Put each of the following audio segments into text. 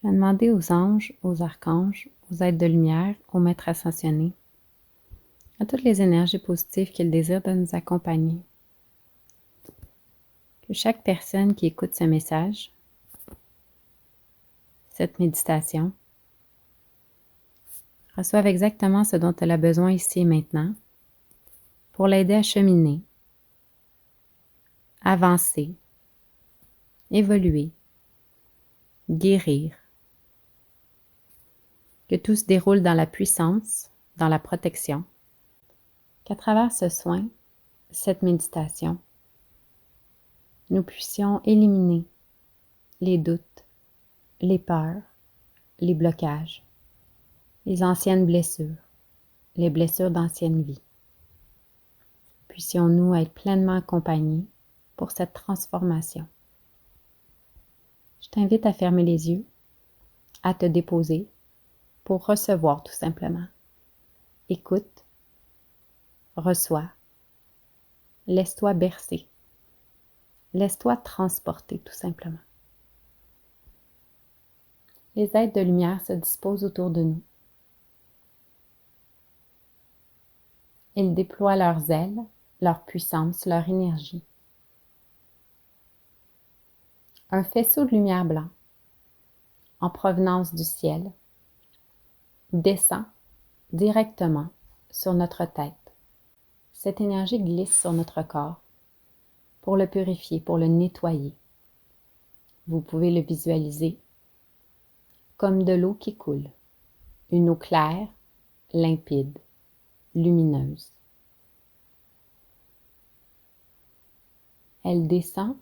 Je vais demander aux anges, aux archanges, aux êtres de lumière, aux maîtres ascensionnés, à toutes les énergies positives qu'ils désirent de nous accompagner. Que chaque personne qui écoute ce message, cette méditation, reçoive exactement ce dont elle a besoin ici et maintenant pour l'aider à cheminer, avancer, évoluer, guérir. Que tout se déroule dans la puissance, dans la protection, qu'à travers ce soin, cette méditation, nous puissions éliminer les doutes, les peurs, les blocages, les anciennes blessures, les blessures d'ancienne vie. Puissions-nous être pleinement accompagnés pour cette transformation. Je t'invite à fermer les yeux, à te déposer pour recevoir tout simplement. Écoute, reçois, laisse-toi bercer, laisse-toi transporter tout simplement. Les êtres de lumière se disposent autour de nous. Ils déploient leurs ailes, leur puissance, leur énergie. Un faisceau de lumière blanc, en provenance du ciel, descend directement sur notre tête. Cette énergie glisse sur notre corps pour le purifier, pour le nettoyer. Vous pouvez le visualiser comme de l'eau qui coule, une eau claire, limpide, lumineuse. Elle descend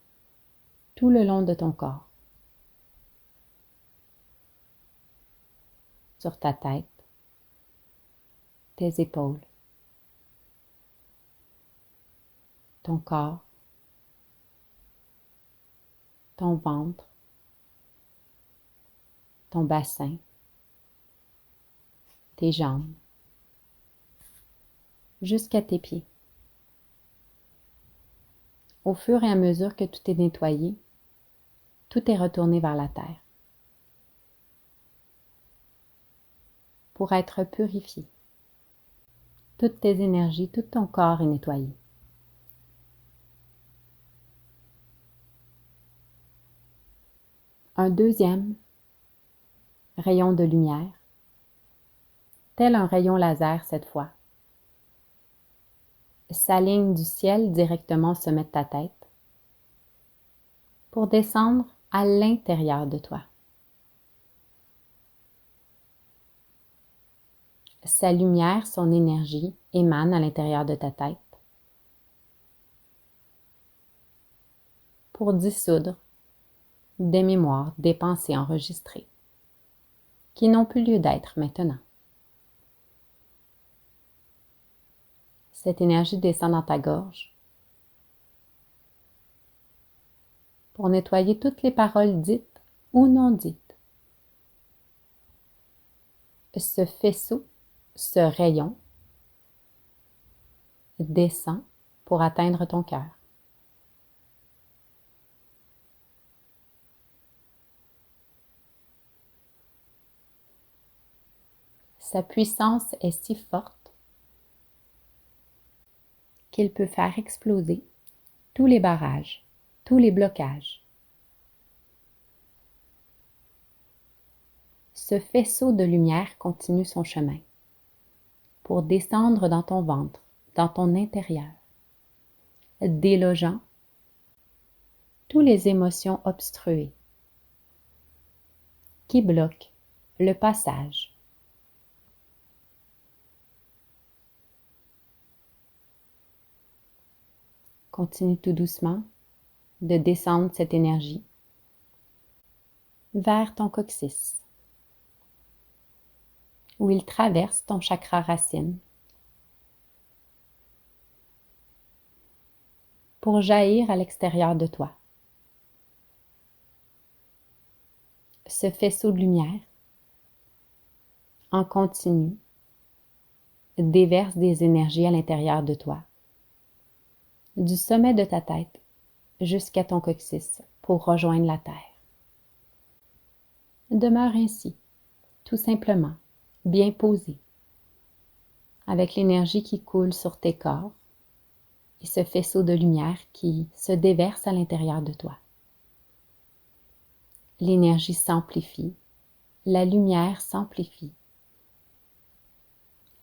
tout le long de ton corps, sur ta tête, tes épaules, ton corps, ton ventre, ton bassin, tes jambes, jusqu'à tes pieds. Au fur et à mesure que tout est nettoyé, tout est retourné vers la terre pour être purifié. Toutes tes énergies, tout ton corps est nettoyé. Un deuxième rayon de lumière, tel un rayon laser cette fois, s'aligne du ciel directement au sommet de ta tête pour descendre à l'intérieur de toi. Sa lumière, son énergie émane à l'intérieur de ta tête pour dissoudre des mémoires, des pensées enregistrées qui n'ont plus lieu d'être maintenant. Cette énergie descend dans ta gorge pour nettoyer toutes les paroles dites ou non dites. Ce faisceau, ce rayon descend pour atteindre ton cœur. Sa puissance est si forte qu'il peut faire exploser tous les barrages, tous les blocages. Ce faisceau de lumière continue son chemin pour descendre dans ton ventre, dans ton intérieur, délogeant toutes les émotions obstruées qui bloquent le passage. Continue tout doucement de descendre cette énergie vers ton coccyx, où il traverse ton chakra racine pour jaillir à l'extérieur de toi. Ce faisceau de lumière en continu déverse des énergies à l'intérieur de toi, du sommet de ta tête jusqu'à ton coccyx pour rejoindre la terre. Demeure ainsi, tout simplement, bien posé, avec l'énergie qui coule sur tes corps et ce faisceau de lumière qui se déverse à l'intérieur de toi. L'énergie s'amplifie, la lumière s'amplifie,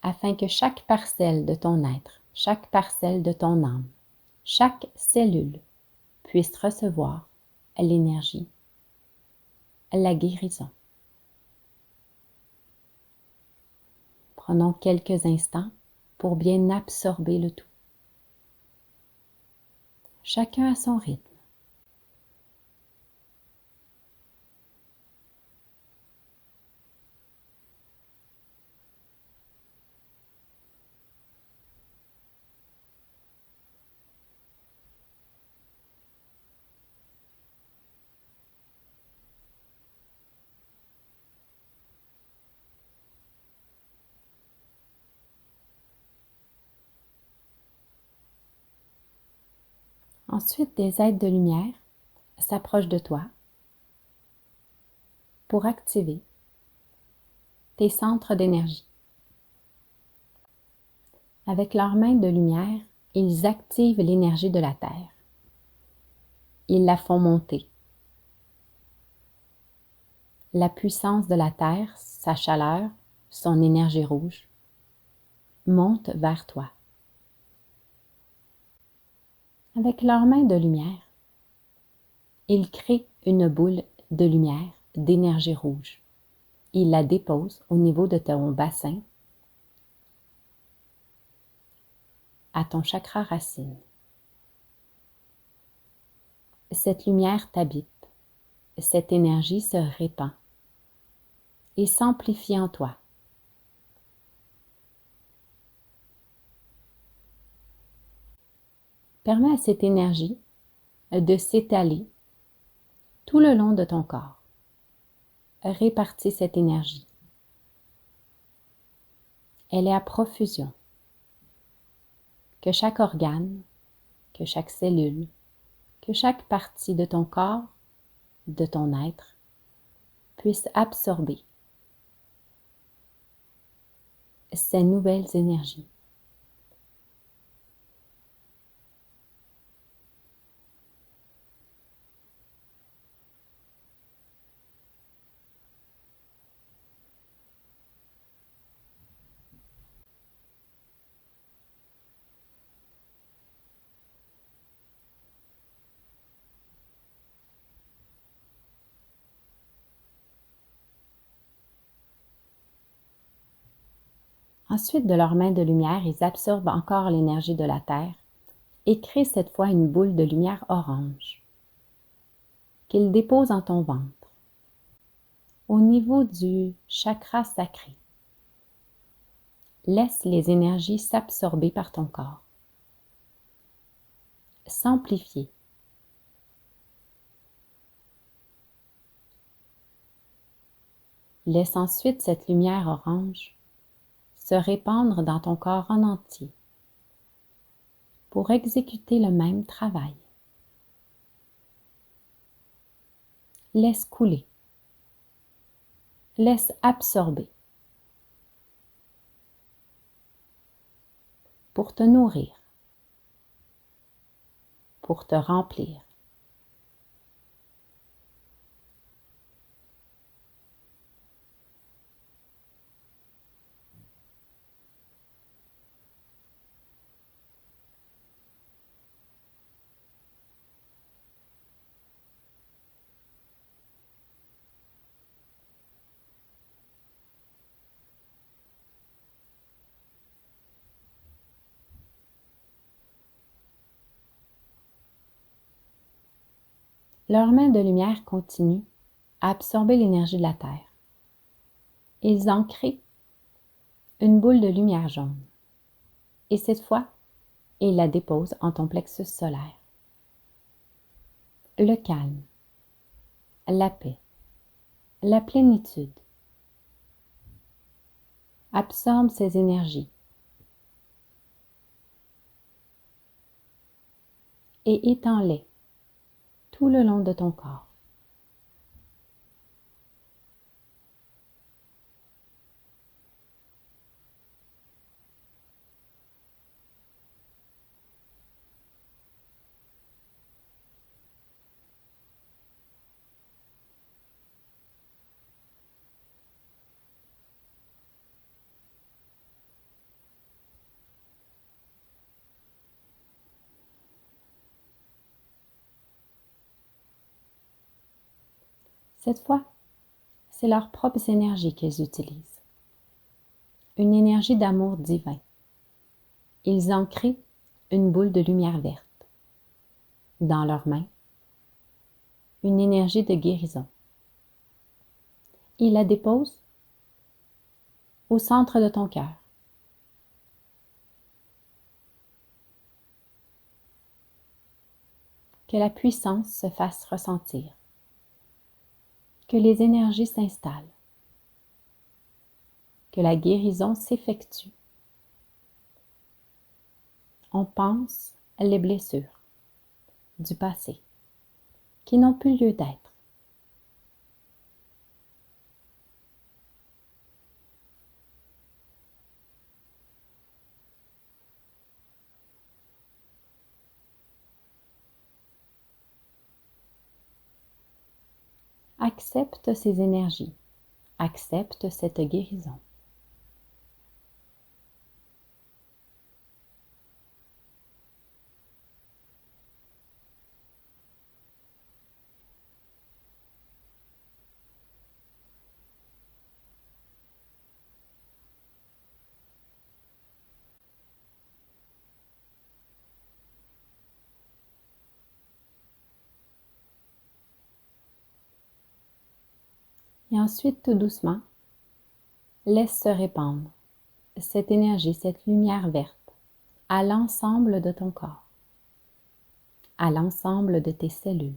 afin que chaque parcelle de ton être, chaque parcelle de ton âme, chaque cellule puisse recevoir l'énergie, la guérison. Prenons quelques instants pour bien absorber le tout. Chacun à son rythme. Ensuite, des êtres de lumière s'approchent de toi pour activer tes centres d'énergie. Avec leurs mains de lumière, ils activent l'énergie de la Terre. Ils la font monter. La puissance de la Terre, sa chaleur, son énergie rouge, monte vers toi. Avec leurs mains de lumière, ils créent une boule de lumière, d'énergie rouge. Ils la déposent au niveau de ton bassin, à ton chakra racine. Cette lumière t'habite, cette énergie se répand et s'amplifie en toi. Permets à cette énergie de s'étaler tout le long de ton corps. Répartis cette énergie. Elle est à profusion. Que chaque organe, que chaque cellule, que chaque partie de ton corps, de ton être, puisse absorber ces nouvelles énergies. Ensuite, de leurs mains de lumière, ils absorbent encore l'énergie de la Terre et créent cette fois une boule de lumière orange qu'ils déposent en ton ventre, au niveau du chakra sacré. Laisse les énergies s'absorber par ton corps, s'amplifier. Laisse ensuite cette lumière orange se répandre dans ton corps en entier pour exécuter le même travail. Laisse couler. Laisse absorber pour te nourrir, pour te remplir. Leurs mains de lumière continuent à absorber l'énergie de la Terre. Ils en créent une boule de lumière jaune. Et cette fois, ils la déposent en ton plexus solaire. Le calme, la paix, la plénitude. Absorbe ces énergies et étends-les tout le long de ton corps. Cette fois, c'est leurs propres énergies qu'ils utilisent. Une énergie d'amour divin. Ils en créent une boule de lumière verte. Dans leurs mains, une énergie de guérison. Ils la déposent au centre de ton cœur. Que la puissance se fasse ressentir. Que les énergies s'installent. Que la guérison s'effectue. On pense les blessures du passé qui n'ont plus lieu d'être. Accepte ces énergies. Accepte cette guérison. Et ensuite, tout doucement, laisse se répandre cette énergie, cette lumière verte à l'ensemble de ton corps, à l'ensemble de tes cellules.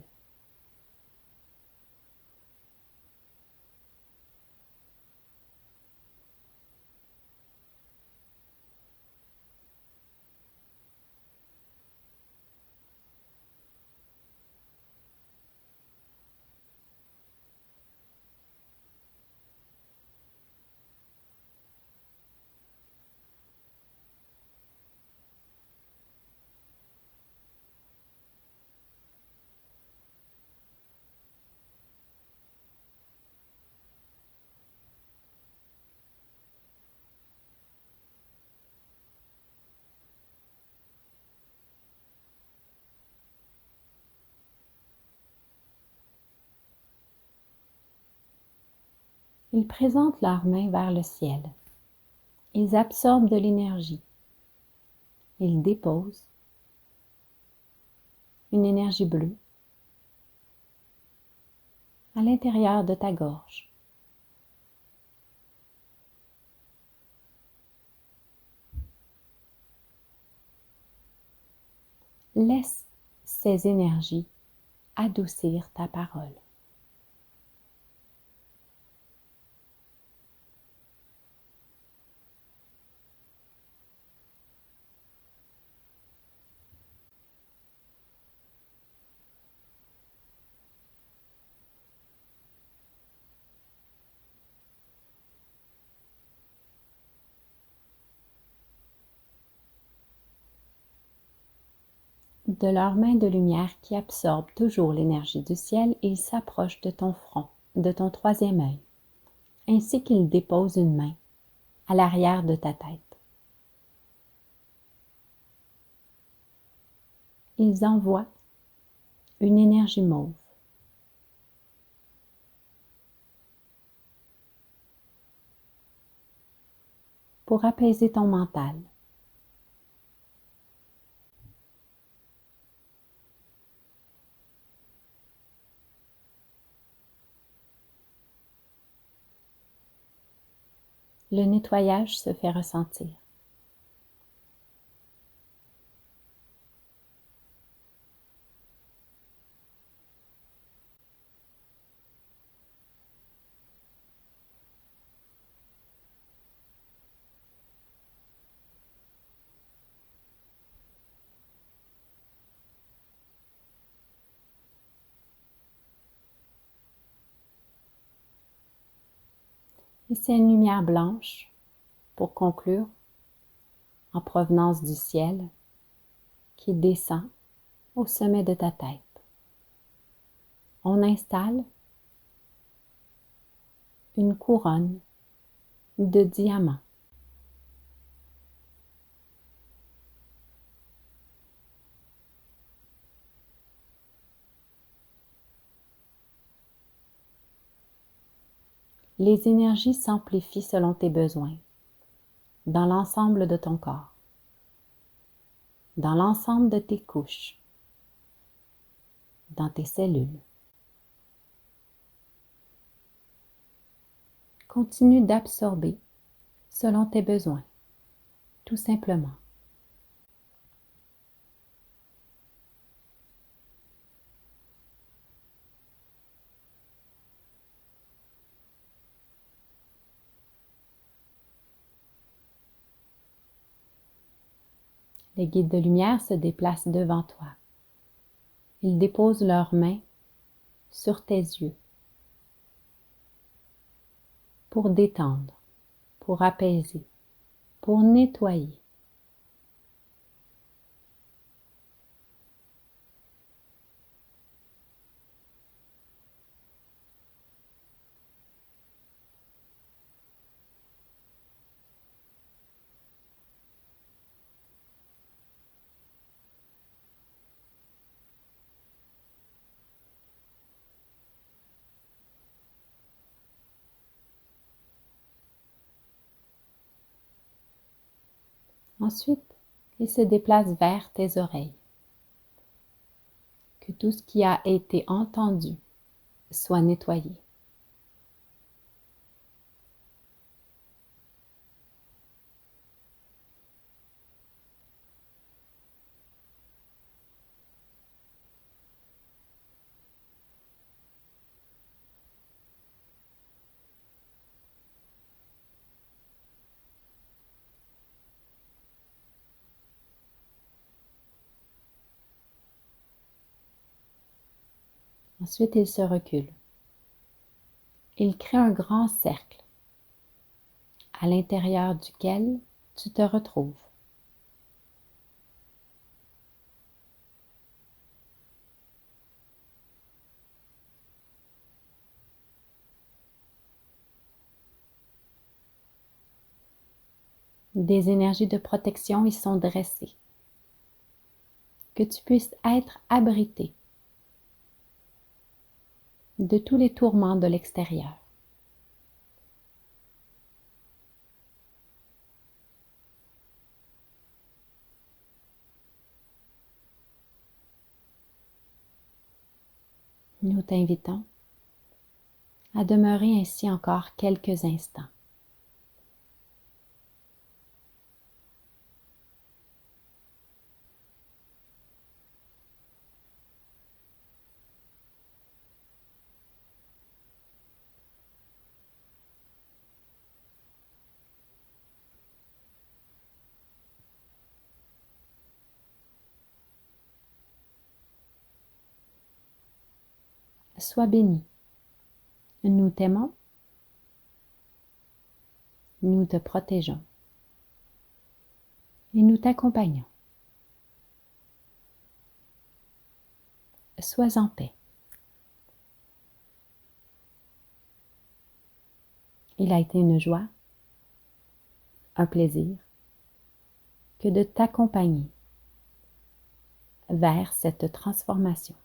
Ils présentent leurs mains vers le ciel. Ils absorbent de l'énergie. Ils déposent une énergie bleue à l'intérieur de ta gorge. Laisse ces énergies adoucir ta parole. De leurs mains de lumière qui absorbent toujours l'énergie du ciel, ils s'approchent de ton front, de ton troisième œil, ainsi qu'ils déposent une main à l'arrière de ta tête. Ils envoient une énergie mauve pour apaiser ton mental. Le nettoyage se fait ressentir. Et c'est une lumière blanche, pour conclure, en provenance du ciel, qui descend au sommet de ta tête. On installe une couronne de diamants. les énergies s'amplifient selon tes besoins, dans l'ensemble de ton corps, dans l'ensemble de tes couches, dans tes cellules. Continue d'absorber selon tes besoins, tout simplement. Les guides de lumière se déplacent devant toi. Ils déposent leurs mains sur tes yeux pour détendre, pour apaiser, pour nettoyer. Ensuite, ils se déplacent vers tes oreilles. Que tout ce qui a été entendu soit nettoyé. Ensuite, ils se reculent. Ils créent un grand cercle à l'intérieur duquel tu te retrouves. Des énergies de protection y sont dressées. Que tu puisses être abrité de tous les tourments de l'extérieur. Nous t'invitons à demeurer ainsi encore quelques instants. Sois béni. Nous t'aimons. Nous te protégeons. Et nous t'accompagnons. Sois en paix. Il a été une joie, un plaisir, que de t'accompagner vers cette transformation.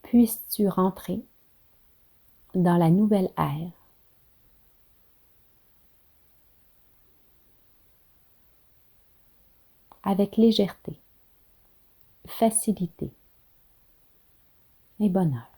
Puisses-tu rentrer dans la nouvelle ère avec légèreté, facilité et bonheur.